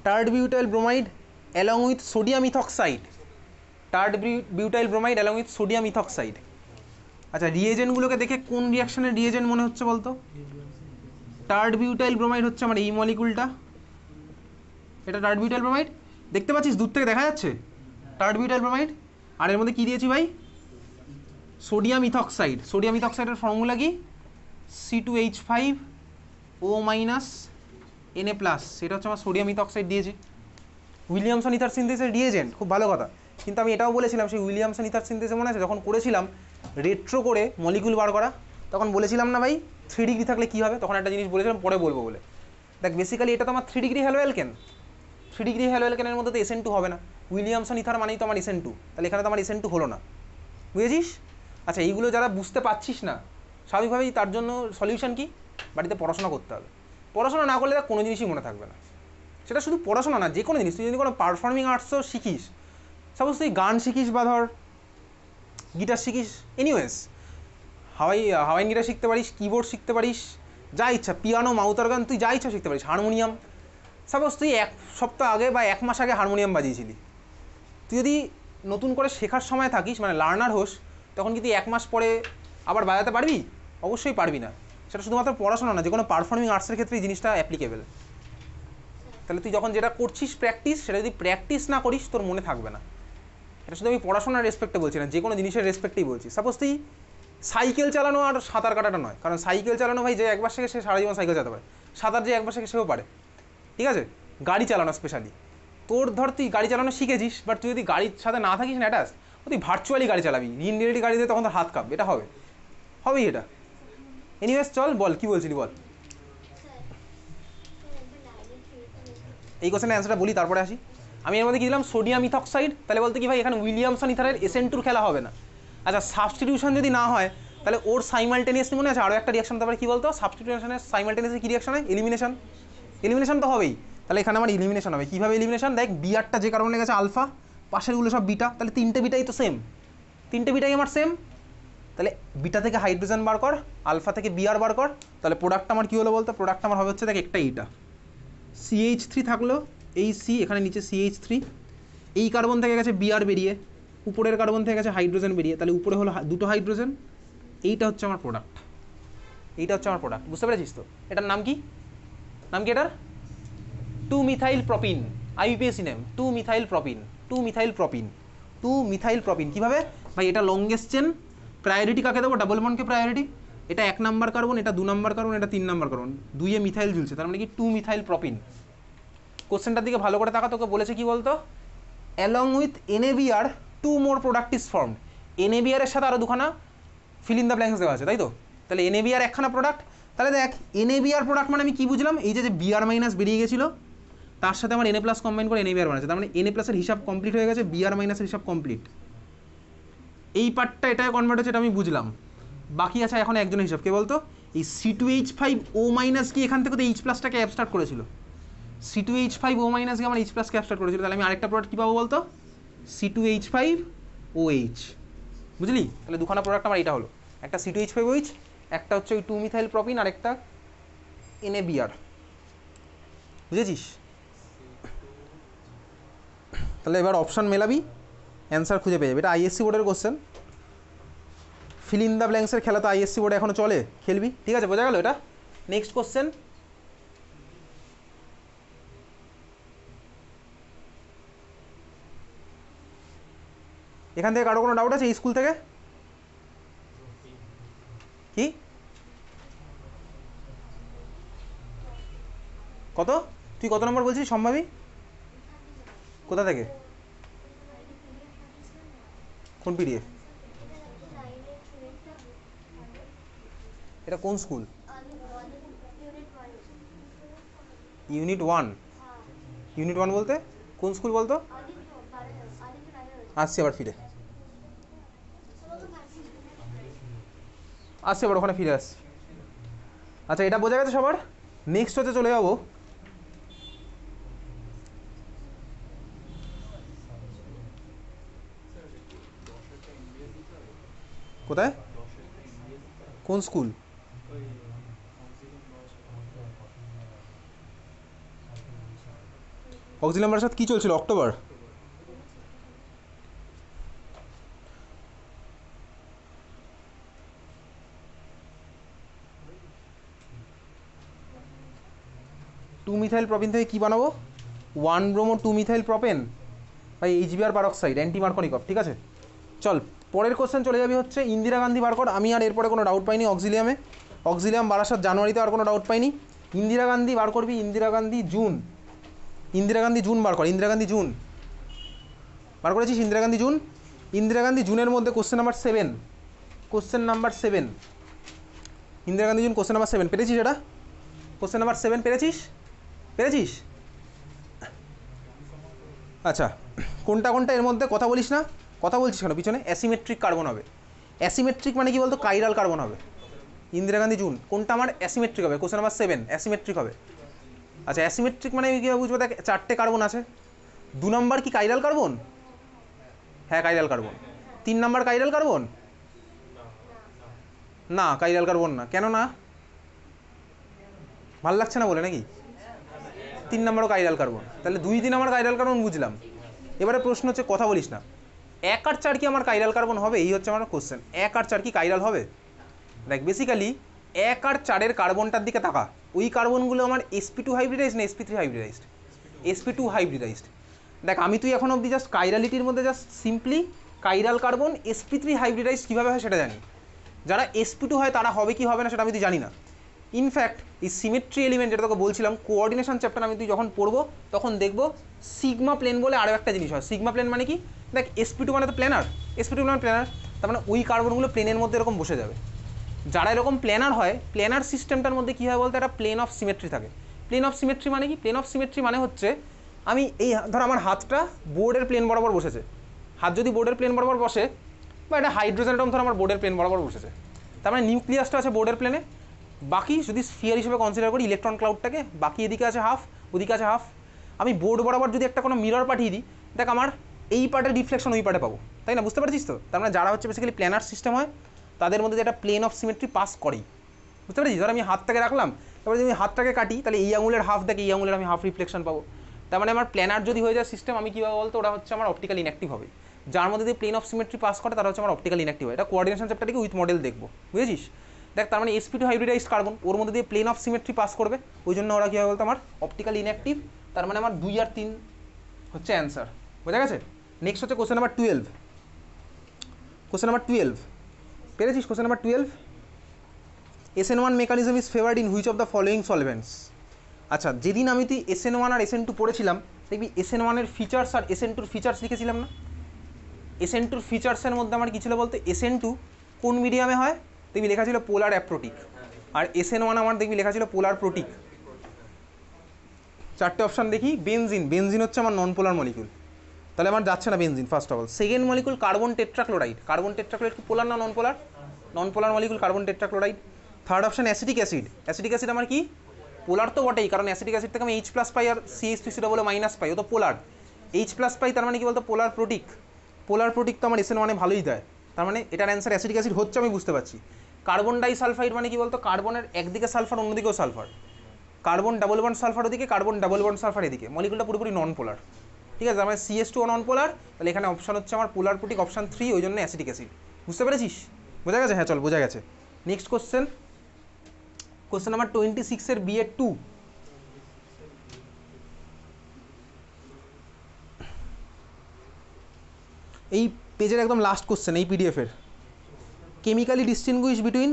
টার্ড butyl bromide along with sodium ethoxide, tert butyl bromide along with sodium ethoxide. আচ্ছা রিয়েজেন্টগুলোকে দেখে কোন রিয়াকশনের reagent মনে হচ্ছে বলতো? টার্ড বিউটাইল ব্রোমাইড হচ্ছে আমার এই মলিকুলটা, এটা টার্ড বিউটাইল ব্রোমাইড, দেখতে পাচ্ছিস দূর থেকে দেখা যাচ্ছে টার্ড বিউটাইল ব্রোমাইড। আর এর মধ্যে কী দিয়েছি ভাই? Sodium ethoxide. সোডিয়াম ইথক্সাইডের ফর্মুলা কি? C2H5O Na+, সেটা হচ্ছে আমার সোডিয়াম ইথক্সাইড দিয়েছি। উইলিয়ামসন ইথার সিনথেসের রিয়েজেন্ট, খুব ভালো কথা। কিন্তু আমি এটাও বলেছিলাম সেই উইলিয়ামসন ইথার সিনথেসে মনে আছে যখন করেছিলাম রেট্রো করে মলিকুল বার করা, তখন বলেছিলাম না ভাই 3 ডিগ্রি থাকলে কী হবে, তখন একটা জিনিস বলেছিলাম পরে বলবো বলে। দেখ বেসিক্যালি এটা তো আমার 3 ডিগ্রি হ্যালো অ্যালকেন, 3 ডিগ্রি হ্যালো অ্যালকেনের মধ্যে তো SN2 হবে না, উইলিয়ামসন ইথার মানেই তো আমার SN2, তাহলে এখানে তো আমার SN2 হলো না, বুঝেছিস? আচ্ছা এইগুলো যারা বুঝতে পারছিস না স্বাভাবিকভাবেই তার জন্য সলিউশন কি? বাড়িতে পড়াশোনা করতে হবে। পড়াশোনা না করলে কোনো জিনিসই মনে থাকবে না, সেটা শুধু পড়াশোনা না, যে কোনো জিনিস। তুই যদি কোনো পারফর্মিং আর্টসও শিখিস, সাপোজ তুই গান শিখিস বা ধর গিটার শিখিস, এনিওয়েজ হাওয়াইন গিটার শিখতে পারিস, কিবোর্ড শিখতে পারিস, যা ইচ্ছা, পিয়ানো, মাউথ অর্গান, তুই যা ইচ্ছা শিখতে পারিস, হারমোনিয়াম। সাপোজ তুই 1 সপ্তাহ আগে বা 1 মাস আগে হারমোনিয়াম বাজিয়েছিলি, তুই যদি নতুন করে শেখার সময় থাকিস, মানে লার্নার হোস, তখন কি তুই 1 মাস পরে আবার বাজাতে পারবি? অবশ্যই পারবি না। সেটা শুধুমাত্র পড়াশোনা না, যে কোনো পারফর্মিং আর্টসের ক্ষেত্রে এই জিনিসটা অ্যাপ্লিকেবল। তাহলে তুই যখন যেটা করছিস প্র্যাকটিস, সেটা যদি প্র্যাকটিস না করিস তোর মনে থাকবে না। এটা শুধু আমি পড়াশোনার রেসপেক্টে বলছি না, যে কোনো জিনিসের রেসপেক্টেই বলছি। সাপোজ তুই সাইকেল চালানো আর সাঁতার কাটাটা নয়, কারণ সাইকেল চালানো ভাই যে একবার শেখে সে সারা জীবন সাইকেল চালাতে পারে, সাঁতার যে একবার শেখে সেও পারে, ঠিক আছে? গাড়ি চালানো স্পেশালি, তোর ধর তুই গাড়ি চালানো শিখেছিস, বাট তুই যদি গাড়ির সাথে না থাকিস না অ্যাটাচ, তুই ভার্চুয়ালি গাড়ি চালাবি, রিয়েল রিয়েলিটি গাড়িতে তখন তোর হাত কাঁপবে, এটা হবেই এটা। এনিওয়েজ চল বল কী বলছিলি বল। এই কোশ্চেনের অ্যান্সারটা বলি তারপরে আসি। আমি এর মধ্যে কি দিলাম? Sodium ethoxide. তাহলে বলতে কি ভাই এখানে উইলিয়ামসন ইথারের SN2 খেলা হবে না। আচ্ছা সাবস্টিটিউশন যদি না হয় তাহলে ওর সাইমালটেনিয়াসলি মনে আছে আরও একটা রিয়াকশন, তারপরে কী বলতো? সাবস্টিটিউশনের সাইমালটেনিয়াসলি কী রিয়াকশন হয়? এলিমিনেশন। এলিমিনেশন তো হবেই, তাহলে এখানে আমার এলিমিনেশন হবে। কীভাবে এলিমিনেশন? দেখ বিআরটা যে কারণে গেছে আলফা, পাশেরগুলো সব বিটা, তাহলে 3টে বিটাই তো সেম, 3টে বিটাই আমার সেম। তাহলে বিটা থেকে হাইড্রোজেন বার কর, আলফা থেকে বিআর বার কর, তাহলে প্রোডাক্টটা আমার কী হলো বলতো? প্রোডাক্টটা আমার হবে হচ্ছে দেখ একটা এইটা CH3 থাকলো, এই সি এখানে নিচে CH3, এই কার্বন থেকে গেছে বিআর বেরিয়ে, উপরের কার্বন থেকে গেছে হাইড্রোজেন বেরিয়ে, তাহলে উপরে হলো 2টো হাইড্রোজেন, এইটা হচ্ছে আমার প্রোডাক্ট, এইটা হচ্ছে আমার প্রোডাক্ট। বুঝতে পেরেছিস তো? এটার নাম কি? নাম কি এটার? 2-মিথাইল প্রপিন, IUPAC নেম 2-মিথাইল প্রপিন, 2-মিথাইল প্রপিন, 2-মিথাইল প্রপিন। কীভাবে ভাই? এটা লংগেস্ট চেন, প্রায়োরিটি কাকে দেবো? ডাবল বন্ডকে প্রায়োরিটি। এটা 1 নাম্বার কার্বন, এটা 2 নাম্বার কার্বন, এটা 3 নাম্বার কার্বন, 2-এ মিথাইল ঝুলছে, তার মানে কি 2-মিথাইল প্রপিন। কোশ্চেনটার দিকে ভালো করে তাকা, তোকে বলেছে কি বলতো? Along with NaBr 2 more product is formed. NaBr এর সাথে আরও 2খানা ফিল ইন দ্য ব্ল্যাঙ্কস দেওয়া আছে, তাই তো? তাহলে NaBr 1খানা প্রোডাক্ট। তাহলে দেখ NaBr প্রোডাক্ট মানে আমি কি বুঝলাম? এই যে Br মাইনাস বেরিয়ে গেছিলো, তার সাথে আমার Na+ কম্বাইন করে NaBr বানাচ্ছে, তার মানে Na+ এর হিসাব কমপ্লিট হয়ে গেছে, Br মাইনাসের হিসাব কমপ্লিট। এই পার্টটা এটাই কনভার্ট হচ্ছে, এটা আমি বুঝলাম। বাকি আছে এখন একজনের হিসাব, কে বলতো? এই C2H5O- কি এখান থেকে তো H+টাকে অ্যাবস্ট্রাক্ট করেছিল, C2H5O- কে আমার H+কে অ্যাবস্ট্রাক্ট করেছিল, তাহলে আমি আরেকটা প্রোডাক্ট কী পাবো বলতো? C2H5OH। বুঝলি? তাহলে 2খানা প্রোডাক্ট আমার এটা হলো, একটা C2H5OH, একটা হচ্ছে ওই 2-মিথাইল প্রপিন, আর একটা NaBr। বুঝেছিস? তাহলে এবার অপশান মেলাবি, অ্যান্সার খুঁজে পেয়ে যাবে। এটা ISC বোর্ডের কোশ্চেন, ফিল ইন দ্য ব্ল্যাঙ্কসের খেলা তো ISC বোর্ডে এখনও চলে, খেলবি, ঠিক আছে? বোঝা গেল এটা? Next question. এখান থেকে কারো কোনো ডাউট আছে এই স্কুল থেকে? কি কত? তুই কত নম্বর বলছিস সম্ভাবী? কোথা থেকে? কোন PDF? এটা কোন স্কুল? ইউনিট 1? ইউনিট 1 বলতে কোন স্কুল বলতো? আসছি আবার ফিরে, আসছি আবার ওখানে ফিরে আসছি। আচ্ছা এটা বোঝা গেছে সবার? নেক্সট হচ্ছে চলে যাবো কোথায়? কোন স্কুল? অক্সিলিয়াম বারাসাত কী চলছিল? অক্টোবর। টু মিথাইল প্রপিন থেকে কী বানাবো? 1 bromo 2 methyl propane by HBr peroxide anti Markovnikov. ঠিক আছে, চল পরের কোশ্চেন চলে যাবি হচ্ছে ইন্দিরা গান্ধী বার কর। আমি আর এরপরে কোনো ডাউট পাইনি অক্সিলিয়ামে। অক্সিলিয়াম বারাসাত জানুয়ারিতে আর কোনো ডাউট পাইনি। ইন্দিরা গান্ধী বার করবি, ইন্দিরা গান্ধী জুন। ইন্দিরা গান্ধী জুন বার কর, ইন্দিরা গান্ধী জুন বার করেছিস? ইন্দিরা গান্ধী জুন। ইন্দিরা গান্ধী জুনের মধ্যে question number 7, question number 7 Indira Gandhi June question number 7 পেরেছিস? এটা কোশ্চেন নাম্বার 7 পেরেছিস? পেরেছিস? আচ্ছা, কোনটা কোনটা এর মধ্যে কথা বলিস না? কথা বলছিস কেন পিছনে? অ্যাসিমেট্রিক কার্বন হবে। অ্যাসিমেট্রিক মানে কি বলতো? কাইরাল কার্বন হবে। ইন্দিরা গান্ধী জুন কোনটা আমার অ্যাসিমেট্রিক হবে? কোশ্চেন নাম্বার 7 অ্যাসিমেট্রিক হবে। আচ্ছা, অ্যাসিমেট্রিক মানে কী বুঝবো? দেখ 4টে কার্বন আছে। 2 নম্বর কি কাইরাল কার্বন? হ্যাঁ কাইরাল কার্বন। 3 নম্বর কাইরাল কার্বন? না কাইরাল কার্বন না। কেন না? ভাল লাগছে না বলে নাকি? 3 নম্বরও কাইরাল কার্বন। তাহলে 2-3 আমার কাইরাল কার্বন বুঝলাম। এবারে প্রশ্ন হচ্ছে কথা বলিস না, 1 আর 4 কি আমার কাইরাল কার্বন হবে? এই হচ্ছে আমার কোশ্চেন। 1 আর 4 কি কাইরাল হবে? দেখ বেসিক্যালি 1 আর 4-এর কার্বনটার দিকে তাকা। ওই কার্বনগুলো আমার sp2 হাইব্রিডাইজড না sp3 হাইব্রিডাইজড? sp2 hybridised. দেখ আমি তুই এখন অবধি জাস্ট কাইরালিটির মধ্যে just simply chiral carbon sp3 hybridised কীভাবে হয় সেটা জানি। যারা sp2 হয় তারা হবে কি হবে না সেটা আমি তুই জানি না। ইনফ্যাক্ট এই সিমেট্রি এলিমেন্ট যেটা তোকে বলছিলাম কোঅর্ডিনেশন চ্যাপ্টার আমি তুই যখন পড়বো তখন দেখবো সিগমা প্লেন বলে আরও একটা জিনিস হয়। সিগমা প্লেন মানে কি? দেখ sp2 মানে তো প্ল্যানার, sp2 মানে প্ল্যানার, তার মানে ওই কার্বনগুলো প্লেনের মধ্যে এরকম বসে যাবে। যারা এরকম প্ল্যানার হয়, প্ল্যানার সিস্টেমটার মধ্যে কী হয় বলতে একটা প্লেন অফ সিমেট্রি থাকে। প্লেন অফ সিমেট্রি মানে কি? প্লেন অফ সিমেট্রি মানে হচ্ছে আমি এই ধর আমার হাতটা বোর্ডের প্লেন বরাবর বসেছে। হাত যদি বোর্ডের প্লেন বরাবর বসে, বা এটা হাইড্রোজেন অ্যাটম ধর আমার বোর্ডের প্লেন বরাবর বসেছে, তার মানে নিউক্লিয়াসটা আছে বোর্ডের প্লেনে, বাকি যদি স্ফিয়ার হিসেবে কনসিডার করি ইলেকট্রন ক্লাউডটাকে, বাকি এদিকে আছে হাফ, ওদিকে আছে হাফ। আমি বোর্ড বরাবর যদি একটা কোনো মিরর পাঠিয়ে দিই, দেখ আমার এই পার্টের রিফ্লেকশন ওই পার্টে পাবো, তাই না? বুঝতে পারছিস তো? তার মানে যারা হচ্ছে বেসিক্যালি প্ল্যানার সিস্টেম হয় তাদের মধ্যে যেটা প্লেন অফ সিমেট্রি পাস করেই। বুঝতে পারছিস? ধর আমি হাতটাকে রাখলাম, এবার যদি আমি হাতটাকে কাটি তাহলে এই আঙুলের হাফ দেখে এই আঙুলের আমি হাফ রিফ্লেকশন পাবো। তার মানে আমার প্ল্যানার যদি হয়ে যায় সিস্টেম, আমি কীভাবে বলতো ওটা হচ্ছে আমার অপটিক্যাল ইনঅ্যাক্টিভ হবে। যার মধ্যে যদি প্লেন অফ সিমেট্রি পাস করে তারা হচ্ছে আমার অপটিক্যাল ইনঅ্যাক্টিভ হয়। এটা কোঅর্ডিনেশন চ্যাপ্টারটিকে উইথ মডেল দেখবো, বুঝেছিস? দেখ তার মানে sp2 হাইব্রিডাইজড কার্বন ওর মধ্যে দিয়ে প্লেন অফ সিমেট্রি পাস করবে, ওই জন্য ওরা কী হবে বলতো আমার অপটিক্যাল ইনঅ্যাক্টিভ। তার মানে আমার 2 আর 3 হচ্ছে অ্যান্সার। বোঝা গেছে? নেক্সট হচ্ছে কোশ্চেন নাম্বার 12। কোশ্চেন নাম্বার 12 পেরেছিস? Question number 12, SN1 mechanism is favoured in which of the following solvents. আচ্ছা, যেদিন আমি তুই SN1 আর SN2 পড়েছিলাম দেখবি SN1-এর ফিচার্স আর SN2-র ফিচার্স লিখেছিলাম না? SN2-র ফিচার্সের মধ্যে আমার কী ছিল বলতে? SN2 কোন মিডিয়ামে হয় দেখবি লেখা ছিল পোলার অ্যাপ্রোটিক, আর SN1 আমার দেখবি লেখা ছিল পোলার প্রোটিক। 4টে অপশান দেখি। বেনজিন, বেনজিন হচ্ছে আমার নন পোলার মলিকুল, তাহলে আমার যাচ্ছে না benzene first of all. Second molecule carbon tetrachloride, carbon tetrachloride কি পোলার না non polar? Non polar molecule carbon tetrachloride. Third option acetic acid, acetic acid আমার কি পোলার তো বটেই, কারণ অ্যাসিটিক অ্যাসিড থেকে আমি H+ পাই আর CH3COO- পাই, ও তো পোলার। H+ পাই তার মানে কি বলতো পোলার প্রোটিক, পোলার প্রোটিক তো আমার SN1-এ ভালোই দেয়, তার মানে এটার অ্যান্সার অ্যাসিটিক অ্যাসিড হচ্ছে, আমি বুঝতে পারছি। কার্বন ডাইসালফাইড মানে কি বলতো কার্বনের একদিকে সালফার অন্যদিকেও sulphur, carbon double bond sulphur ওদিকে, কার্বন ডাবল বন্ড সালফার এদিকে, মলিকুলটা পুরোপুরি নন পোলার। ঠিক আছে, আমার CH2 নন পোলার, তাহলে এখানে অপশান হচ্ছে আমার পোলার প্রোটিক অপশান 3, ওই জন্য অ্যাসিটিক অ্যাসিড। বুঝতে পেরেছিস? বোঝা গেছে? হ্যাঁ চল বোঝা গেছে। নেক্সট কোশ্চেন, কোশ্চেন নাম্বার 26-এর BA 2। এই পেজের একদম লাস্ট কোশ্চেন এই PDF-এর, chemically distinguish between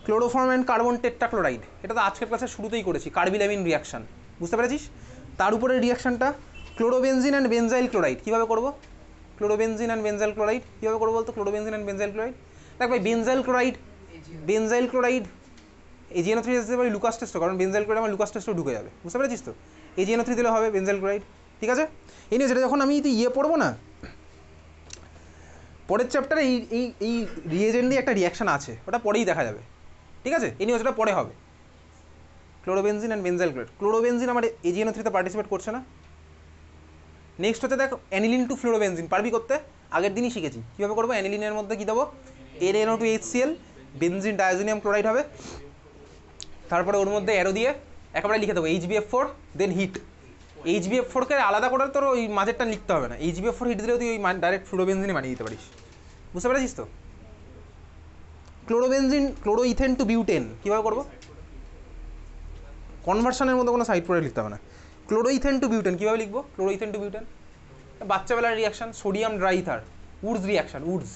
chloroform and carbon tetrachloride. এটা তো আজকের ক্লাসে শুরুতেই করেছি, কার্বিলামিন রিয়াকশান। বুঝতে পেরেছিস? তার উপরে রিয়াকশানটা ক্লোরোবেনজিন অ্যান্ড বেনজাইল ক্লোরাইড কীভাবে করবো? ক্লোরোবেনজিন অ্যান্ড বেনজাইল ক্লোরাইড কীভাবে করবো বলতো? ক্লোরোবেনজিন অ্যান্ড বেনজাইল ক্লোরাইড, দেখ ভাই benzyl chloride, benzyl chloride AgNO3 দিতে পারি লুকাস টেস্টও, কারণ বেনজাইল ক্লোরাইড আমার লুকাস টেস্টও ঢুকে যাবে। বুঝতে পেরেছিস তো? AgNO3 দিলে হবে বেনজাইল ক্লোরাইড। ঠিক আছে, এই নিয়ে যেটা যখন আমি পড়বো না পরের চ্যাপ্টারে এই এই এই রিয়েজেন্ট দিয়ে একটা রিয়াকশান আছে, ওটা পরেই দেখা যাবে। ঠিক আছে, এই নিয়ে সেটা পরে হবে। Chlorobenzene and benzyl chloride, chlorobenzene আমার AgNO3-তে পার্টিসিপেট করছে না। নেক্সট হচ্ছে দেখ অ্যানিলিন টু ফ্লোরোবেনজিন, পারবি করতে? আগের দিনই শিখেছি কীভাবে করবো। অ্যানিলিনের মধ্যে কী দেবো? NaNO2HCl, বেনজিন ডায়াজোনিয়াম ক্লোরাইড হবে, তারপরে ওর মধ্যে অ্যারো দিয়ে একেবারে লিখে দেবো HbF4 দেন হিট। HbF4কে আলাদা করে তোর ওই মাঝেরটা লিখতে হবে না, HbF4 হিট দিলেও তুই ওই ডাইরেক্ট ফ্লুরোবেনজিনে বানিয়ে দিতে পারিস। বুঝতে পেরেছিস তো? ক্লোরোবেনজিন ক্লোরোইথেন টু বিউটেন কীভাবে করবো? কনভার্সনের মধ্যে কোনো সাইড প্রোডাক্ট লিখতে হবে না। ক্লোরোইথেন টু বিউটেন কীভাবে লিখবো? ক্লোরোইথেন টু বিউটেন বাচ্চাবেলার reaction, sodium dry ether, Wurtz reaction, Wurtz,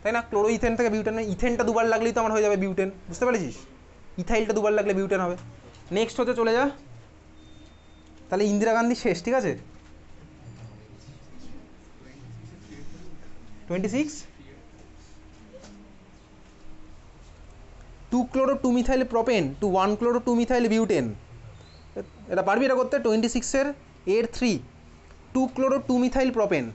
তাই না? ক্লোরোইথেন থেকে বিউটেন, ইথেনটা দুবার লাগলেই তো আমার হয়ে যাবে বিউটেন। বুঝতে পেরেছিস? ইথাইলটা দুবার লাগলে বিউটেন হবে। নেক্সট হতে চলে যা, তাহলে ইন্দিরা গান্ধী শেষ, ঠিক আছে? 26 2-chloro-2-methyl propane to 1-chloro-2-methyl butane। এটা পারবি এটা করতে? 26-এর এর 3 2-chloro-2-methyl propane,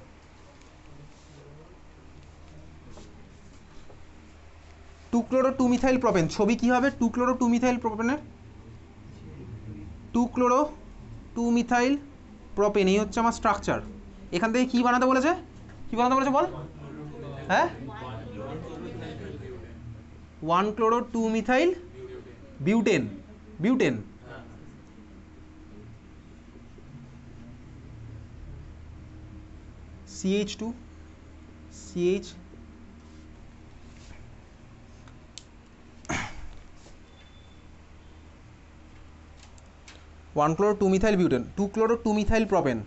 2-chloro-2-methyl propane ছবি কী হবে? 2-chloro-2-methyl propane, 2-chloro-2-methyl propane, এই হচ্ছে আমার স্ট্রাকচার। এখান থেকে কী বানাতে বলেছে? কী বানাতে বলেছে বল? হ্যাঁ, 1-chloro-2-methyl butane, butane CH2 CH 1-chloro-2-methyl butane, 2-chloro-2-methyl propane,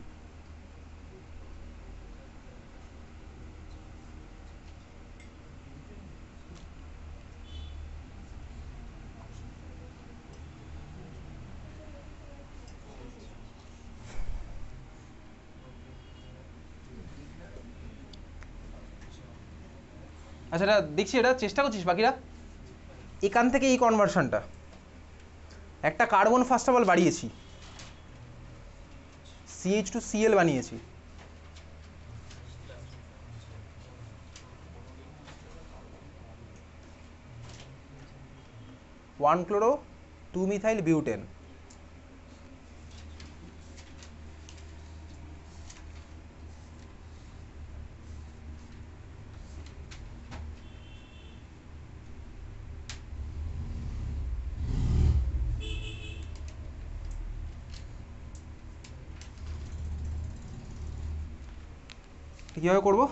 আচ্ছা এটা দেখছি, এটা চেষ্টা করছিস বাকিরা। এখান থেকে এই কনভার্সনটা, একটা কার্বন ফার্স্ট অফ অল বাড়িয়েছি, CH2Cl বানিয়েছি, ওয়ান ক্লোরো 2-methyl বিউটেন, কীভাবে করবো?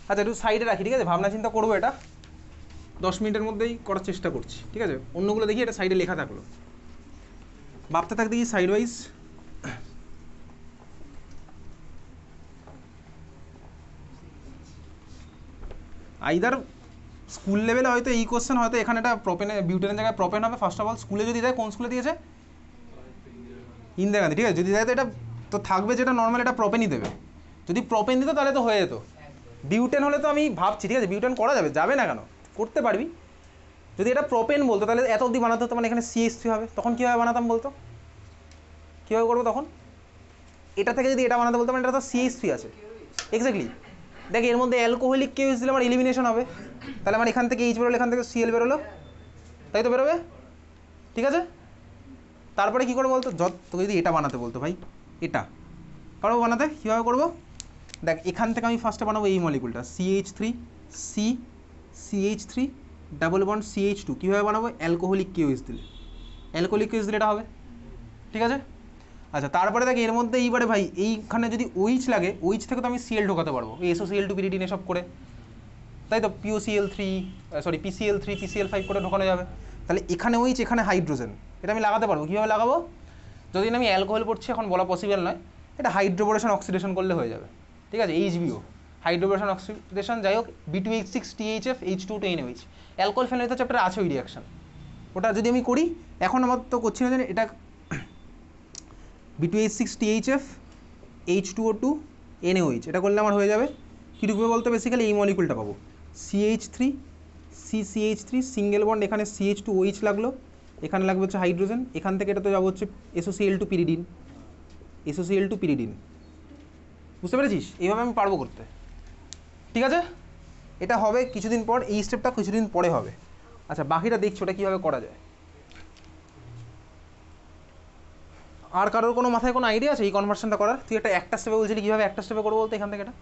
আচ্ছা একটু সাইডে রাখি, ঠিক আছে? ভাবনা চিন্তা করবো, এটা 10 মিনিটের মধ্যেই করার চেষ্টা করছি, ঠিক আছে? অন্যগুলো দেখি, এটা সাইডে লেখা থাকলো, ভাবতে থাক দেখি সাইড ওয়াইজ। আইদার স্কুল লেভেলে হয়তো এই কোশ্চেন, হয়তো এখানে একটা প্রপেনে বিউটেনের জায়গায় প্রপেন হবে ফার্স্ট অফ অল। স্কুলে যদি দেয়, কোন স্কুলে দিয়েছে? ইন্দিরা গান্ধী, ঠিক আছে? যদি দেয় তো এটা তো থাকবে, যেটা নর্মাল এটা প্রপেনই দেবে। যদি প্রপেন দিত তাহলে তো হয়ে যেত। বিউটেন হলে তো আমি ভাবছি, ঠিক আছে, বিউটেন করা যাবে, যাবে না কেন, করতে পারবি। যদি এটা প্রপেন বলতো তাহলে এত অবধি বানাতে হতো, মানে এখানে CH3 হবে, তখন কীভাবে বানাতাম বলতো? কীভাবে করবো তখন? এটা থেকে যদি এটা বানাতে বলতো, মানে এটা তো CH3 আছে, এক্স্যাক্টলি। দেখ এর মধ্যে অ্যালকোহলিক কেউস দিলে আমার এলিমিনেশন হবে, তাহলে আমার এখান থেকে H বেরোলো, এখান থেকে Cl বেরোলো, তাই তো বেরোবে, ঠিক আছে? তারপরে কী করবো বলতো? তোকে যদি এটা বানাতে বলতো ভাই, এটা পারবো বানাতে? কীভাবে করবো? দেখ এখান থেকে আমি ফার্স্টে বানাবো এই মলিকুলটা, CH3 C CH3 double bond CH2, কীভাবে বানাবো? অ্যালকোহলিক কেউস দিলে, অ্যালকোহলিক কেউস দিলে এটা হবে, ঠিক আছে? আচ্ছা তারপরে দেখ এর মধ্যে এইবারে ভাই এইখানে যদি OH লাগে, OH থেকে তো আমি Cl ঢোকাতে পারবো, এই SOCl2 পিরিডিন এসব করে, তাই তো? POCl3 সরি PCl3 PCl5 করে ঢোকানো যাবে। তাহলে এখানে OH, এখানে হাইড্রোজেন, এটা আমি লাগাতে পারবো। কীভাবে লাগাবো? যদি আমি অ্যালকোহল পড়ছি এখন বলা পসিবল নয়, এটা হাইড্রোবোরেশন অক্সিডেশন করলে হয়ে যাবে, ঠিক আছে? HBO হাইড্রোবোরেশন অক্সিডেশন, যাই হোক B2H6 THF H2 to NOH, alcohol ফেনোলিথ চ্যাপ্টারে আছে ওই রিয়াকশন। ওটা যদি আমি করি, এখন আমার তো করছি না জানি, এটা B2H6 THF H2O2 NOH, এটা করলে আমার হয়ে যাবে কী ঢুকবে বলতে? বেসিক্যালি এই মলিকুলটা পাবো, CH3 CCH3 সিঙ্গেল বন্ড, এখানে CH2OH লাগলো, এখানে লাগবে হচ্ছে হাইড্রোজেন, এখান থেকে এটা তো যাবো হচ্ছে SOCl2 পিরিডিন, SOCl2 পিরিডিন। বুঝতে পেরেছিস? এইভাবে আমি পারবো করতে, ঠিক আছে? এটা হবে কিছুদিন পর, এই স্টেপটা কিছুদিন পরে হবে। আচ্ছা বাকিটা দেখছি ওটা কীভাবে করা যায়। আর কারোর কোনো মাথায় কোনো আইডিয়া আছে এই কনভার্সনটা করার? তুই একটা স্টেপে বলছিলি, কীভাবে একটা স্টেপে করবো বলতে এখান থেকে এটা?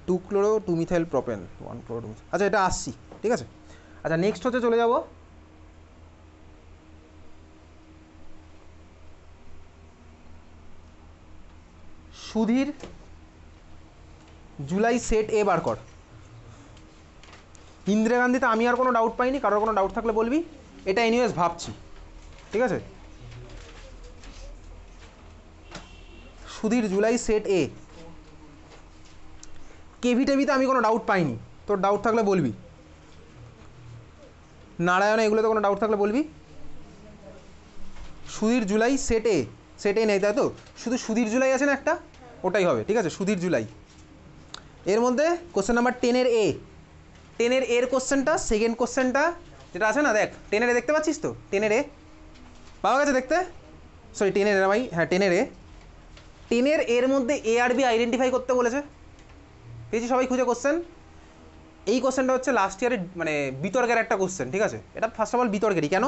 2-chloro-2-methyl-propen 1-chloro। আচ্ছা এটা আসছি, ঠিক আছে। আচ্ছা নেক্সট হচ্ছে চলে যাব সুধীর জুলাই সেট এ বার কর। ইন্দিরা গান্ধীতে আমি আর কোনো ডাউট পাইনি, কারোর কোনো ডাউট থাকলে বলবি, এটা এনিওয়েজ ভাবছি, ঠিক আছে। সুধীর জুলাই সেট এ। কেভি টেভিতে আমি কোনো ডাউট পাইনি, তোর ডাউট থাকলে বলবি। নারায়ণে এগুলোতে কোনো ডাউট থাকলে বলবি। সুধীর জুলাই সেট এ, সেট এ নেই তাই তো, শুধু সুধীর জুলাই আছে না একটা, ওটাই হবে, ঠিক আছে, সুধীর জুলাই। এর মধ্যে কোশ্চেন নাম্বার 10-এর এ, 10-এর এর কোশ্চেনটা, সেকেন্ড কোশ্চেনটা যেটা আছে না, দেখ 10-এর এ দেখতে পাচ্ছিস তো, 10-এর এ পাওয়া গেছে দেখতে, সরি 10-এর এ ভাই, হ্যাঁ 10-এর এ। 10-এর এর মধ্যে এ আর বি আইডেন্টিফাই করতে বলেছে, পেয়েছি সবাই খুঁজে কোশ্চেন। এই কোশ্চেনটা হচ্ছে লাস্ট ইয়ারের মানে বিতর্কের একটা কোশ্চেন, ঠিক আছে। এটা ফার্স্ট অফ অল বিতর্কেরই, কেন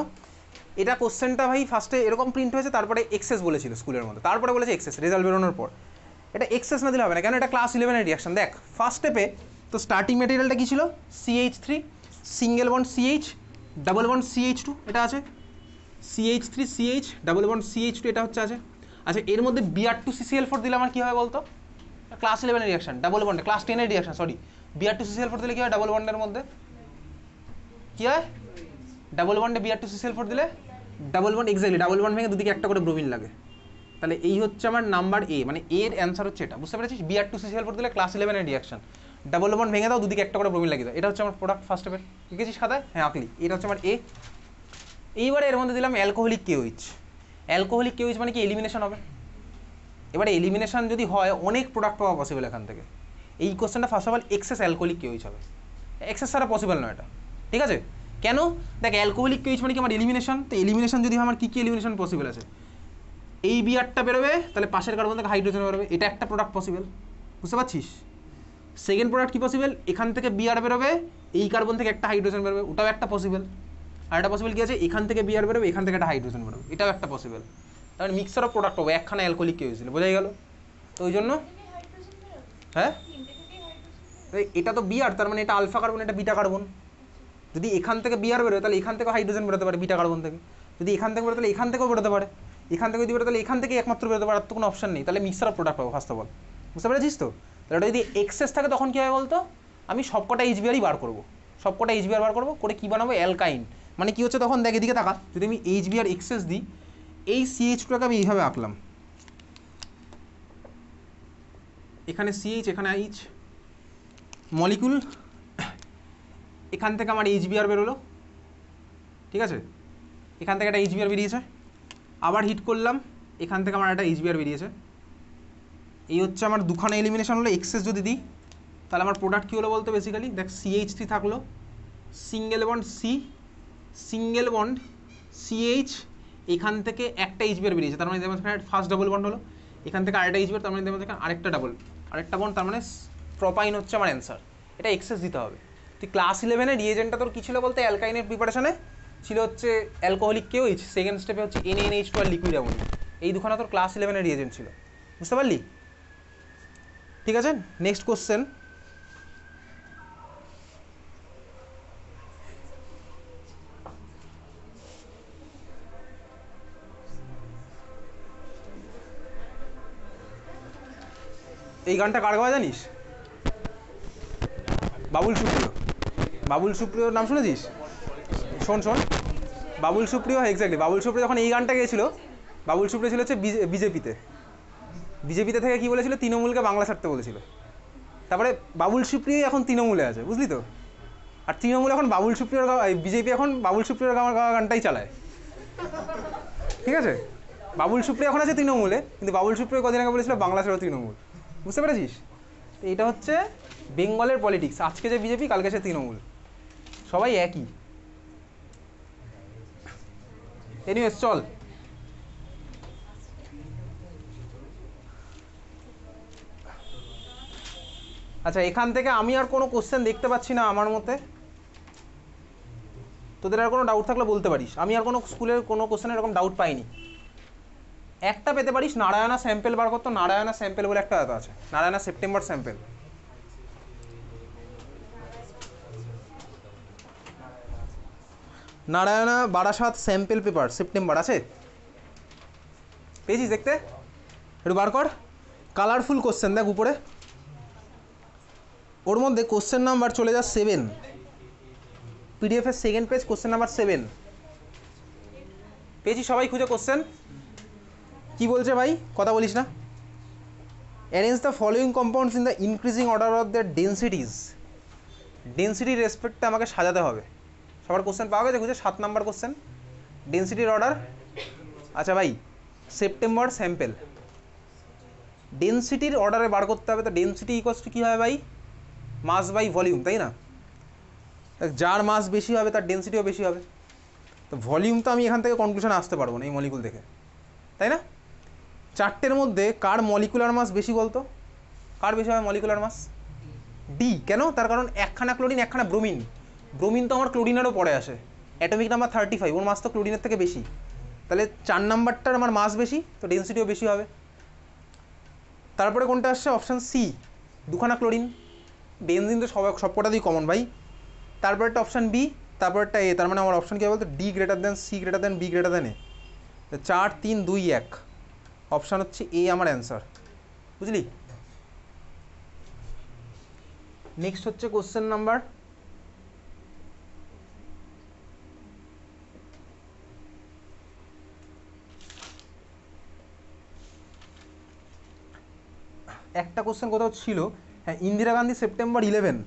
এটা কোশ্চেনটা ভাই ফার্স্টে এরকম প্রিন্ট হয়েছে, তারপরে এক্সেস বলেছিল স্কুলের মধ্যে, তারপরে বলেছে এক্সেস রেজাল্ট বেরোনোর পর। এটা এক্সেস না দিলে হবে না, কেন এটা ক্লাস 11-এর রিয়াকশন। দেখ ফার্স্ট স্টেপে তো স্টার্টিং মেটেরিয়ালটা কী ছিল, CH3 single bond CH double bond CH2, এটা আছে CH3 CH double bond CH2, এটা হচ্ছে আছে। আচ্ছা এর মধ্যে Br2CCl4 দিলে আমার কী হবে বলতো, ক্লাস 11-এর রিয়াকশন ডাবল বন্ডে, ক্লাস 10-এর রিয়াকশন সরি, Br2CCl4 দিলে কী হয় ডাবল বন্ডের মধ্যে কী হয়, ডাবল বন্ডে Br2CCl4 দিলে double bond, exactly double bond ভেঙে দুদিকে একটা করে ব্রোমিন লাগে। তাহলে এই হচ্ছে আমার নাম্বার এ, মানে এর অ্যান্সার হচ্ছে এটা, বুঝতে পেরেছিস। Br2CCl4 দিলে ক্লাস 11-এর রিয়াকশন, ডাবল বন্ড ভেঙে দাও, দুদিকে একটা করে ব্রোমিন লাগিয়ে দাও, এটা হচ্ছে আমার প্রোডাক্ট ফার্স্ট স্টেপের, লিখেছিস খাতায়, হ্যাঁ আঁকলি, এটা হচ্ছে আমার এ। এইবারে এর মধ্যে দিলাম অ্যালকোহলিক কেওইচ। অ্যালকোহলিক কেওইচ মানে কি এলিমিনেশন হবে। এবারে এলিমিনেশন যদি হয় অনেক প্রোডাক্ট পাওয়া পসিবল এখান থেকে। এই কোশ্চেনটা first of all excess alcoholic KOH হবে, এক্সেস ছাড়া পসিবল নয় এটা, ঠিক আছে। কেন, দেখ অ্যালকোহলিক কেওইচ মানে কি আমার এলিমিনেশন, তো এলিমিনেশন যদি আমার কী কী এলিমিনেশন পসিবল আছে, এই বিআরটা বেরোবে, তাহলে পাশের কার্বন থেকে হাইড্রোজেন বেরোবে, এটা একটা প্রোডাক্ট পসিবল, বুঝতে পারছিস। সেকেন্ড প্রোডাক্ট কী পসিবল, এখান থেকে বিআর বেরোবে, এই কার্বন থেকে একটা হাইড্রোজেন বেরোবে, ওটাও একটা পসিবল। আর একটা পসিবল কী আছে, এখান থেকে বিআর বেরোবে, এখান থেকে একটা হাইড্রোজেন বেরোবে, এটাও একটা পসিবল। তাহলে মিক্সার অফ প্রোডাক্ট পাবো, একখানা অ্যালকোহলিক কেওইচ দিলে, বোঝাই গেল। তো ওই জন্য হ্যাঁ এটা তো বিআর, তার মানে এটা আলফা কার্বন, এটা বিটা কার্বন। যদি এখান থেকে বিআর বেরোয় তাহলে এখান থেকে হাইড্রোজেন বেরোতে পারে বিটা কার্বন থেকে, যদি এখান থেকে বেরোয় তাহলে এখান থেকেও বেরোতে পারে, এখান থেকে যদি বেরোয় তাহলে এখান থেকে একমাত্র বেরোতে পারে, আর তো কোনো অপশন নেই। তাহলে মিক্সার অফ প্রোডাক্ট পাবো ফার্স্ট অফ অল, বুঝতে পেরেছিস তো। তাহলে এটা যদি এক্সেস থাকে তখন কী হবে বলতো, আমি সবকটা এইচবিআরই বার করবো, সবকটা এইচবিআর বার করবো, করে কী বানাবো, অ্যালকাইন। মানে কী হচ্ছে তখন, দেখ এদিকে তাকা, যদি আমি এইচবিআর এক্সেস দিই, এই CH2টাকে আমি এইভাবে আঁকলাম, এখানে CH এখানে H মলিকুল, এখান থেকে আমার এইচবিআর বেরোলো, ঠিক আছে, এখান থেকে একটা এইচবিআর বেরিয়েছে, আবার হিট করলাম, এখান থেকে আমার একটা এইচবিআর বেরিয়েছে। এই হচ্ছে আমার দুখানা এলিমিনেশন হলো। এক্সেস যদি দিই তাহলে আমার প্রোডাক্ট কী হলো বলতে, বেসিক্যালি দেখ CH3 থাকলো, single bond C, single bond CH, এখান থেকে একটা এইচবিআর বেরিয়েছে, তার মানে যেমন ফার্স্ট ডাবল বন্ড হলো, এখান থেকে আরেকটা এইচবিআর, তার মানে যেমন আরেকটা ডাবল, আরেকটা বন্ড, তার মানে প্রোপাইন হচ্ছে আমার অ্যান্সার। এটা এক্সেস দিতে হবে। তুই ক্লাস 11-এর রিয়েজেন্টটা তোর কী ছিল বলতে, অ্যালকাইনের প্রিপারেশনে ছিল হচ্ছে অ্যালকোহলিক কেওইচ, সেকেন্ড স্টেপে হচ্ছে NaNH2 আর লিকুইড অ্যামোনিয়া, এই দুখানা তোর ক্লাস 11-এর রিয়েজেন্ট ছিল, বুঝতে পারলি, ঠিক আছে। নেক্সট কোশ্চেন, এই গানটা কার গাওয়া জানিস, বাবুল সুপ্রিয়। বাবুল সুপ্রিয়র নাম শুনেছিস, শোন শোন, বাবুল সুপ্রিয়, এক্স্যাক্টলি বাবুল সুপ্রিয় যখন এই গানটা গেছিল, বাবুল সুপ্রিয় ছিল হচ্ছে বিজেপিতে থেকে কী বলেছিল, তৃণমূলকে বাংলা ছাড়তে বলেছিল। তারপরে বাবুল সুপ্রিয় এখন তৃণমূলে আছে, বুঝলি তো, আর তৃণমূল এখন বাবুল সুপ্রিয়র গাওয়া, বিজেপি এখন বাবুল সুপ্রিয়র গাওয়া গানটাই চালায়, ঠিক আছে। বাবুল সুপ্রিয় এখন আছে তৃণমূলে, কিন্তু বাবুল সুপ্রিয় কদিন আগে বলেছিল বাংলা ছাড়ো তৃণমূল, বুঝতে পেরেছিস। তো এটা হচ্ছে বেঙ্গলের পলিটিক্স, আজকে যে বিজেপি কালকে সে তৃণমূল, সবাই একই। এনিওয়েজ চল, আচ্ছা এখান থেকে আমি আর কোনো কোশ্চেন দেখতে পাচ্ছি না আমার মতে, তোদের আর কোনো ডাউট থাকলে বলতে পারিস। আমি আর কোনো স্কুলের কোনো কোশ্চেনে এরকম ডাউট পাইনি। একটা পেতে পারিস, নারায়ণা স্যাম্পেল বার করতো, নারায়ণা স্যাম্পেল বলে একটা আছে, Narayana September sample, Narayana Barasat sample paper September আছে, পেয়েছিস দেখতে? একটু বার কর। কালারফুল কোশ্চেন দেখ উপরে, ওর মধ্যে কোশ্চেন নাম্বার চলে যা 7, পিডিএফের সেকেন্ড পেজ কোশ্চেন নাম্বার 7 পেয়েছিস? সবাই খুঁজে কোশ্চেন কি বলছে ভাই, কথা বলিস না। Arrange the following compounds in the increasing order of the densities, ডেন্সিটির রেসপেক্টে আমাকে সাজাতে হবে। সবার কোশ্চেন পাওয়া গেছে খুঁজে? 7 নাম্বার কোশ্চেন, ডেন্সিটির অর্ডার। আচ্ছা ভাই, সেপ্টেম্বর স্যাম্পেল, ডেন্সিটির অর্ডারে বার করতে হবে। তো ডেন্সিটি ইকুয়ালস টু কী হবে ভাই? মাস বাই ভলিউম, তাই না? যার মাস বেশি হবে তার ডেন্সিটিও বেশি হবে। তো ভলিউম তো আমি এখান থেকে কনক্লুশনে আসতে পারবো না এই মলিকুল দেখে, তাই না? 4টের মধ্যে কার মলিকুলার মাস বেশি বলতো? কার বেশি হবে মলিকুলার মাস? ডি। কেন? তার কারণ একখানা ক্লোরিন একখানা ব্রোমিন, ব্রোমিন তো আমার ক্লোরিনেরও পরে আসে, অ্যাটমিক নাম্বার 35, ওর মাস তো ক্লোরিনের থেকে বেশি, তাহলে 4 নাম্বারটার আমার মাস বেশি, তো ডেন্সিটিও বেশি হবে। তারপরে কোনটা আসছে? অপশান সি, দুখানা ক্লোরিন, বেনজিন তো সবকটাতেই কমন ভাই। তারপর একটা অপশান বি, তারপর একটা এ, তার মানে আমার অপশান কী বলতো? D greater than C greater than B greater than A. 4 3 2 1, option হচ্ছে এ আমার অ্যান্সার, বুঝলি? নেক্সট হচ্ছে কোশ্চেন নাম্বার একটা কোশ্চেন কোথাও ছিল, হ্যাঁ, ইন্দিরা গান্ধী সেপ্টেম্বর 11,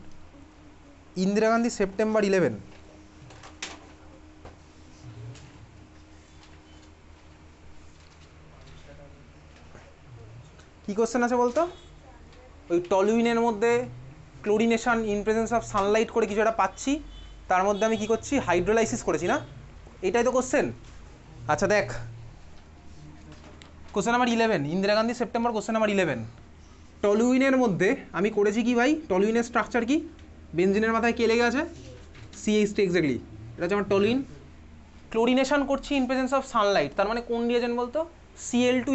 ইন্দিরা গান্ধী সেপ্টেম্বর 11 কী কোশ্চেন আছে বলতো? ওই টলুইনের মধ্যে chlorination in presence of Sunlight করে কিছু একটা পাচ্ছি, তার মধ্যে আমি কী করছি? হাইড্রোলাইসিস করেছি না? এটাই তো কোশ্চেন। আচ্ছা দেখ, question number 11, Indira Gandhi September, question number 11, টলুইনের মধ্যে আমি করেছি কি ভাই? টলুইনের স্ট্রাকচার কি? বেনজিনের মাথায় কে লেগে আছে? CH2 এক্স্যাক্টলি, এটা হচ্ছে আমার টলুইন। ক্লোরিনেশন করছি ইন প্রেজেন্স অফ সানলাইট, তার মানে কোন রিয়েজেন্ট বলতো? Cl2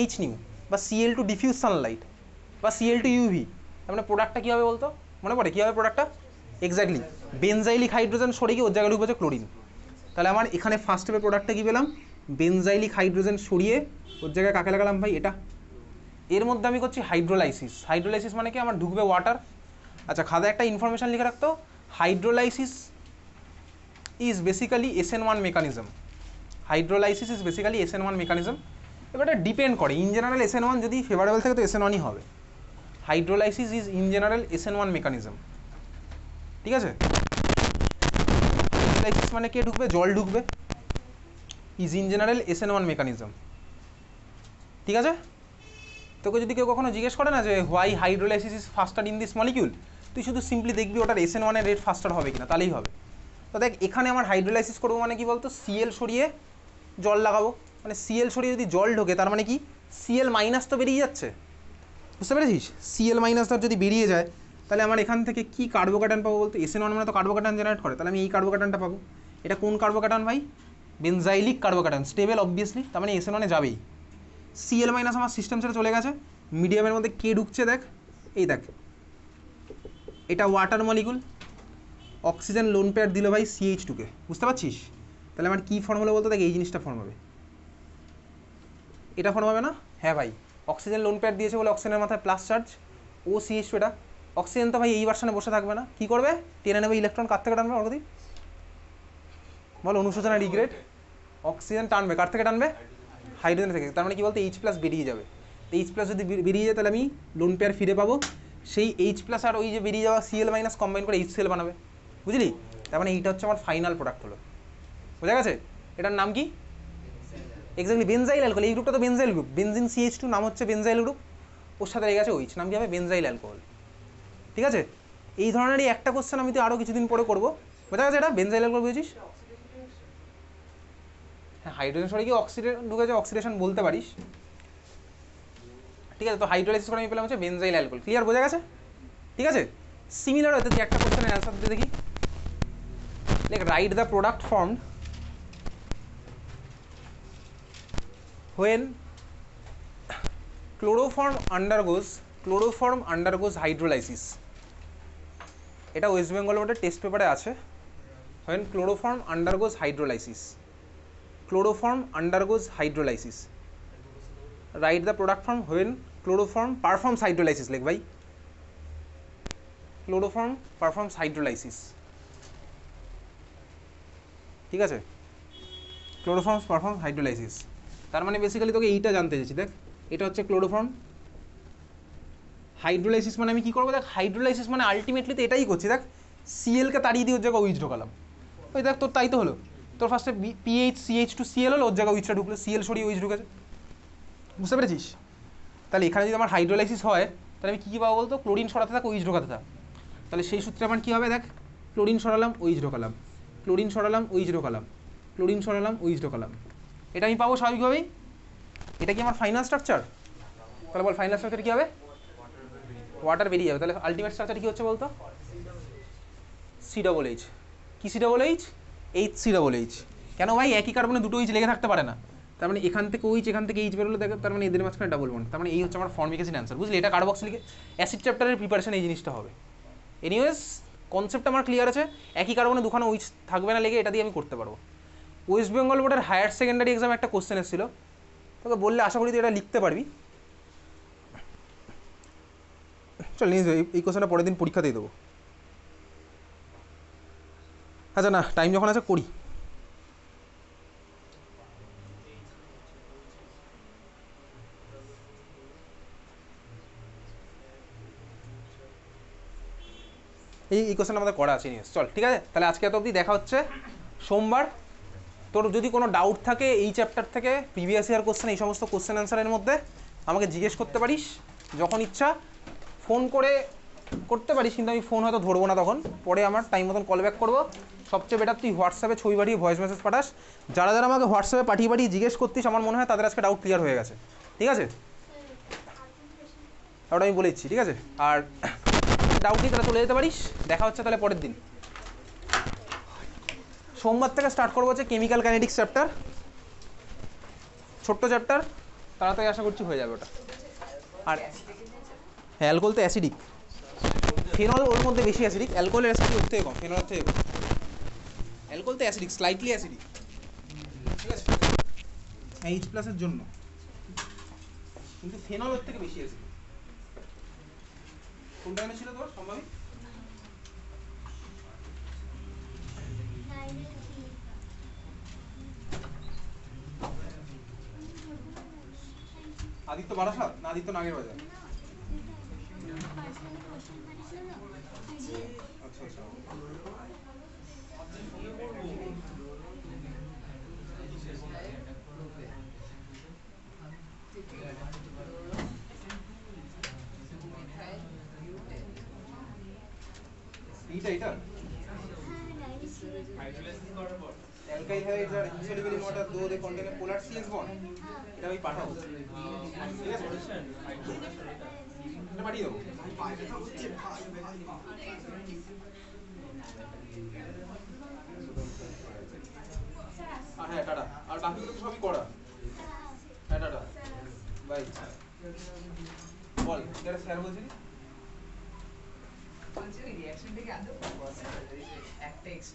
H নিউ বা Cl2 ডিফিউজ সানলাইট বা Cl2 UV, তার মানে প্রোডাক্টটা কী হবে বলতো? মনে পড়ে কী হবে প্রোডাক্টটা? এক্স্যাক্টলি বেনজাইলিক হাইড্রোজেন সরে গিয়ে ওর জায়গায় ঢুকছে ক্লোরিন। তাহলে আমার এখানে ফার্স্ট স্টেপের প্রোডাক্টটা কী পেলাম? বেনজাইলিক হাইড্রোজেন সরিয়ে ওর জায়গায় কাকে লাগালাম ভাই? এটা। এর মধ্যে আমি করছি হাইড্রোলাইসিস, হাইড্রোলাইসিস মানে কি? আমার ঢুকবে ওয়াটার। আচ্ছা, খাদে একটা ইনফরমেশন লিখে রাখতো, hydrolysis is basically SN1 mechanism, hydrolysis is basically SN1 mechanism. এবার এটা ডিপেন্ড করে, ইন জেনারেল SN1 যদি ফেভারেবল থাকে তো SN1ই হবে। Hydrolysis is in general SN1 mechanism, ঠিক আছে? হাইড্রোলাইসিস মানে কে ঢুকবে? জল ঢুকবে, is in general SN1 mechanism, ঠিক আছে? তোকে যদি কেউ কখনো জিজ্ঞেস করে না যে why hydrolysis is ফাস্টার in this molecule, তুই শুধু সিম্পলি দেখবি ওটার SN1 এর রেট ফাস্টার হবে কিনা, তাহলেই হবে। তো দেখ, এখানে আমার হাইড্রোলাইসিস করবো মানে কি বলতো? Cl সরিয়ে জল লাগাবো, মানে Cl সরিয়ে যদি জল ঢোকে তার মানে কি? Cl মাইনাস তো বেরিয়ে যাচ্ছে, বুঝতে পেরেছিস? Cl মাইনাস ধর যদি বেরিয়ে যায়, তাহলে আমার এখান থেকে কি কার্বোক্যাটায়ন পাবো বলতো? SN1 মানে তো কার্বোক্যাটায়ন জেনারেট করে, তাহলে আমি এই কার্বোক্যাটায়নটা পাবো। এটা কোন কার্বোক্যাটায়ন ভাই? বেনজাইলিক কার্বোক্যাটায়ন, স্টেবল অবভিয়াসলি, তার মানে SN1 যাবেই। Cl মাইনাস আমার সিস্টেম ছেড়ে চলে গেছে, মিডিয়ামের মধ্যে কে ঢুকছে দেখ, এই দেখ, এটা water molecule, oxygen lone pair দিল ভাই CH2 কে, বুঝতে পারছিস? তাহলে আমার কী ফর্ম হলো বলতো? দেখ, এই জিনিসটা ফর্ম হবে, এটা ফর্ম হবে না? হ্যাঁ ভাই, অক্সিজেন লোন পেয়ার দিয়েছে বলে অক্সিজেনের মাথায় প্লাস চার্জ, ও CH2, এটা অক্সিজেন তো ভাই এই ভার্সনে বসে থাকবে না, কী করবে? টেনে নেবে ইলেকট্রন, কার থেকে টানবে অর্গদি বল? অনুশোচনা রিগ্রেট, অক্সিজেন টানবে কার থেকে? টানবে হাইড্রোজেন থেকে, তার মানে কি বলতো? H+ বেরিয়ে যাবে। তো H+ যদি বেরিয়ে যায় তাহলে আমি লোন পেয়ার ফিরে পাবো, সেই H+ আর ওই যে বেরিয়ে যাওয়া Cl মাইনাস কম্বাইন করে HCl বানাবে, বুঝলি? তার মানে এইটা হচ্ছে আমার ফাইনাল প্রোডাক্ট হলো, বোঝা গেছে? এটার নাম কি? এক্স্যাক্টলি বেনজাইল অ্যালকোহল, এই গ্রুপটা তো বেনজাইল গ্রুপ, বেনজিন CH2 নাম হচ্ছে বেনজাইল গ্রুপ, ওর সাথে লেগে গেছে OH, নাম কি হবে? বেনজাইল অ্যালকোহল, ঠিক আছে? এই ধরনেরই একটা কোশ্চেন আমি তো আরও কিছুদিন পরে করবো, বোঝা গেছে? এটা বেনজাইল অ্যালকোহল বুঝেছিস? হ্যাঁ, হাইড্রোজেন সরে গিয়ে অক্সিডেশন ঢুকেছে, অক্সিডেশন বলতে পারিস, ঠিক আছে? তো হাইড্রোলাইসিস করে আমি পেলাম হচ্ছে বেনজাইল অ্যালকোহল, ক্লিয়ার? বোঝা গেছে? ঠিক আছে? সিমিলার হতে একটা কোশ্চেনের অ্যান্সার দিয়ে দেখি, like write the product formed when chloroform undergoes hydrolysis, এটা ওয়েস্ট বেঙ্গল বোর্ডের টেস্ট পেপারে আছে, when chloroform undergoes hydrolysis. Chloroform undergoes hydrolysis. Write the product form when chloroform performs hydrolysis. Like bhai, chloroform performs hydrolysis. ঠিক আছে, chloroform perform hydrolysis. তার মানে basically তোকে এইটা জানতে চাইছি। দেখ এটা হচ্ছে ক্লোরোফর্ম, হাইড্রোলাইসিস মানে আমি কি করবো? দেখ হাইড্রোলাইসিস মানে আলটিমেটলি তো এটাই করছি। দেখ সিএলকে তাড়িয়ে দিয়ে ওর জায়গায় উইচ ঢোকালাম। ওই দেখ তোর তাই তো হলো, তোর ফার্স্টে পিএইচ সিএইচ টু সিএল হলো, ওর জায়গায় উইচটা ঢুকলো, সিএল সরিয়ে উইচ ঢুকেছে। বুঝতে পেরেছিস? তাহলে এখানে যদি আমার হাইড্রোলাইসিস হয় তাহলে আমি কী কী পাবো বলতো? ক্লোরিন সরাতে থাক, উইচ ঢোকাতে থাক। তাহলে সেই সূত্রে আমার কী হবে? দেখ chlorine সরালাম, which ঢোকালাম, chlorine সরালাম, which ঢোকালাম, chlorine সরালাম, which ঢোকালাম। এটা আমি পাবো স্বাভাবিকভাবেই। এটা কি আমার ফাইনাল স্ট্রাকচার? তাহলে বল ফাইনাল স্ট্রাকচার কী হবে? ওয়াটার বেরিয়ে যাবে। তাহলে আলটিমেট স্ট্রাকচার কী হচ্ছে বলতো? C double H. কি C double H? H C double H. কেন ভাই? একই কার্বনে দুটো এইচ লেগে থাকতে পারে না। তার মানে এখান থেকে এইচ, এখান থেকে এইচ বেরোলো, দেখো তার মানে এদের মাঝখানে ডাবল বন্ড। তার মানে এই হচ্ছে আমার ফর্মিকেশন অ্যান্সার। বুঝলি? এটা কার্বক্সিলিক অ্যাসিড চ্যাপ্টারের প্রিপারেশন এই জিনিসটা হবে। এনিওয়েজ কনসেপ্ট আমার ক্লিয়ার আছে। একই কার্বনে দুখানে এইচ থাকবে না লেগে, এটা দিয়ে আমি করতে পারবো। ওয়েস্ট বেঙ্গল বোর্ডের হায়ার সেকেন্ডারি এক্সামে একটা কোশ্চেন এসেছিল, তোকে বললে আশা করি তুই এটা লিখতে পারবি। চল নিয়ে এই কোশ্চেনটা পরের দিন পরীক্ষাতেই দেবো। আচ্ছা না, টাইম যখন আছে করি। এই কোশ্চেন আমাদের করা আছে। নিউজ চল, ঠিক আছে। তাহলে আজকে এত অবধি, দেখা হচ্ছে সোমবার। তোর যদি কোনো ডাউট থাকে এই চ্যাপ্টার থেকে, প্রিভিয়াস ইয়ার কোশ্চেন, এই সমস্ত কোশ্চেন অ্যান্সারের মধ্যে আমাকে জিজ্ঞেস করতে পারিস যখন ইচ্ছা। ফোন করে করতে পারিস, কিন্তু আমি ফোন হয়তো ধরবো না তখন, পরে আমার টাইম মতন কল ব্যাক করবো। সবচেয়ে বেটার তুই হোয়াটসঅ্যাপে ছবি পাঠিয়ে ভয়েস মেসেজ পাঠাস। যারা যারা আমাকে হোয়াটসঅ্যাপে পাঠিয়ে জিজ্ঞেস করতিস, আমার মনে হয় তাদের আজকে ডাউট ক্লিয়ার হয়ে গেছে। ঠিক আছে, ওটা আমি বলে দিচ্ছি। ঠিক আছে, আর ডাউট নেই তারা চলে যেতে পারিস। দেখা হচ্ছে তাহলে পরের দিন। সোমবার থেকে স্টার্ট করবো হচ্ছে কেমিক্যাল কাইনেটিক্স চ্যাপ্টার, ছোট্ট চ্যাপ্টার, তাড়াতাড়ি আশা করছি হয়ে যাবে ওটা। আর হ্যাঁ, অ্যালকোহল তো অ্যাসিডিক, ফেনল ওর মধ্যে বেশি অ্যাসিডিক, অ্যালকোহলের অ্যাসিডিক ওর থেকে কম, ফেনলের থেকে কম। অ্যালকোহল তো অ্যাসিডিক, স্লাইটলি অ্যাসিডিক। ঠিক আছে, এইচ প্লাসের জন্য, কিন্তু ফেনল ওর থেকে বেশি অ্যাসিডিক। কোন টাইমে ছিল তোর সম্ভাবী? আদিত্য বারাসাত না আদিত্য নাগের বাজার? আচ্ছা আচ্ছা, এইটা অ্যালকাইল হাইড্রোজেন আর insoluble in water though they contain a polar CH bond, এটা আমি পাঠাবো। ঠিক আছে, এটা পাঠিয়ে দেবো। আর হ্যাঁ, টাটা। আর বাকিগুলো তো সবই করা। হ্যাঁ, টাটা, বাই। বল, এটা স্যার বলছিলি? রিঅ্যাকশন থেকে আদৌ একটা এক্সট্রা